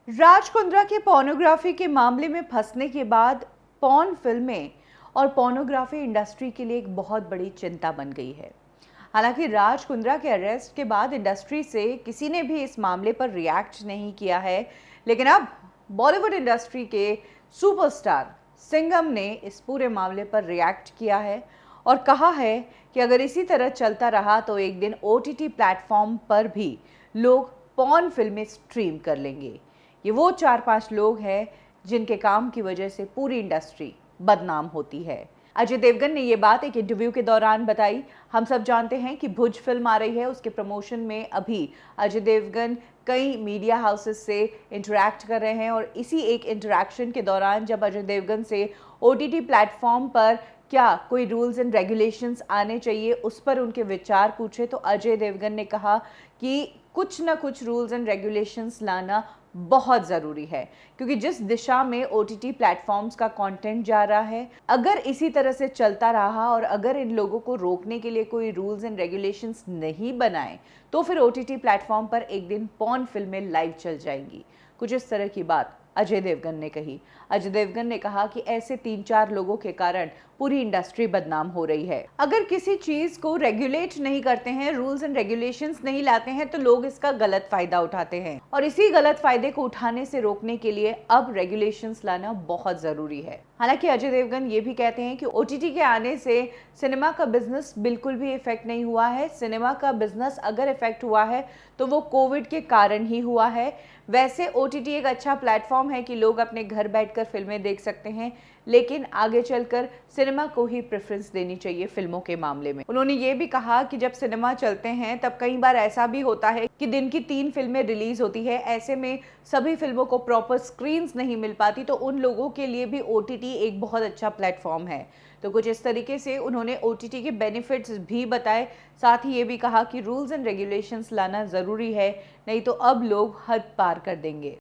राज कुंद्रा के पोर्नोग्राफी के मामले में फंसने के बाद पॉर्न फिल्में और पोर्नोग्राफी इंडस्ट्री के लिए एक बहुत बड़ी चिंता बन गई है। हालांकि राज कुंद्रा के अरेस्ट के बाद इंडस्ट्री से किसी ने भी इस मामले पर रिएक्ट नहीं किया है, लेकिन अब बॉलीवुड इंडस्ट्री के सुपरस्टार सिंघम ने इस पूरे मामले पर रिएक्ट किया है और कहा है कि अगर इसी तरह चलता रहा तो एक दिन OTT प्लेटफॉर्म पर भी लोग पॉर्न फिल्में स्ट्रीम कर लेंगे। ये वो 4-5 लोग हैं जिनके काम की वजह से पूरी इंडस्ट्री बदनाम होती है। अजय देवगन ने ये बात एक इंटरव्यू के दौरान बताई। हम सब जानते हैं कि भुज फिल्म आ रही है, उसके प्रमोशन में अभी अजय देवगन कई मीडिया हाउसेस से इंटरैक्ट कर रहे हैं और इसी एक इंटरैक्शन के दौरान जब अजय देवगन से OTT प्लेटफॉर्म पर क्या कोई रूल्स एंड रेगुलेशंस आने चाहिए उस पर उनके विचार पूछे तो अजय देवगन ने कहा कि कुछ ना कुछ रूल्स एंड रेगुलेशंस लाना बहुत ज़रूरी है, क्योंकि जिस दिशा में OTT प्लेटफॉर्म्स का कंटेंट जा रहा है, अगर इसी तरह से चलता रहा और अगर इन लोगों को रोकने के लिए कोई रूल्स एंड रेगुलेशंस नहीं बनाए तो फिर OTT प्लेटफॉर्म पर एक दिन पॉर्न फिल्में लाइव चल जाएंगी। कुछ इस तरह की बात अजय देवगन ने कही। अजय देवगन ने कहा कि ऐसे 3-4 लोगों के कारण पूरी इंडस्ट्री बदनाम हो रही है। अगर किसी चीज को रेगुलेट नहीं करते हैं, रूल्स एंड रेगुलेशंस नहीं लाते हैं तो लोग इसका गलत फायदा उठाते हैं और इसी गलत फायदे को उठाने से रोकने के लिए अब रेगुलेशंस लाना बहुत जरूरी है। हालांकि अजय देवगन ये भी कहते हैं कि OTT के आने से सिनेमा का बिजनेस बिल्कुल भी इफेक्ट नहीं हुआ है। सिनेमा का बिजनेस अगर इफेक्ट हुआ है तो वो कोविड के कारण ही हुआ है। वैसे OTT एक अच्छा प्लेटफॉर्म है कि लोग अपने घर बैठकर फिल्में देख सकते हैं, लेकिन आगे चलकर सिनेमा को ही प्रेफरेंस देनी चाहिए फिल्मों के मामले में। उन्होंने ये भी कहा कि जब सिनेमा चलते हैं तब कई बार ऐसा भी होता है कि दिन की 3 फिल्में रिलीज होती है, ऐसे में सभी फिल्मों को प्रॉपर स्क्रीन्स नहीं मिल पाती, तो उन लोगों के लिए भी OTT एक बहुत अच्छा प्लेटफॉर्म है। तो कुछ इस तरीके से उन्होंने OTT के बेनिफिट्स भी बताए। साथ ही ये भी कहा कि रूल्स एंड रेगुलेशंस लाना ज़रूरी है, नहीं तो अब लोग हद पार कर देंगे।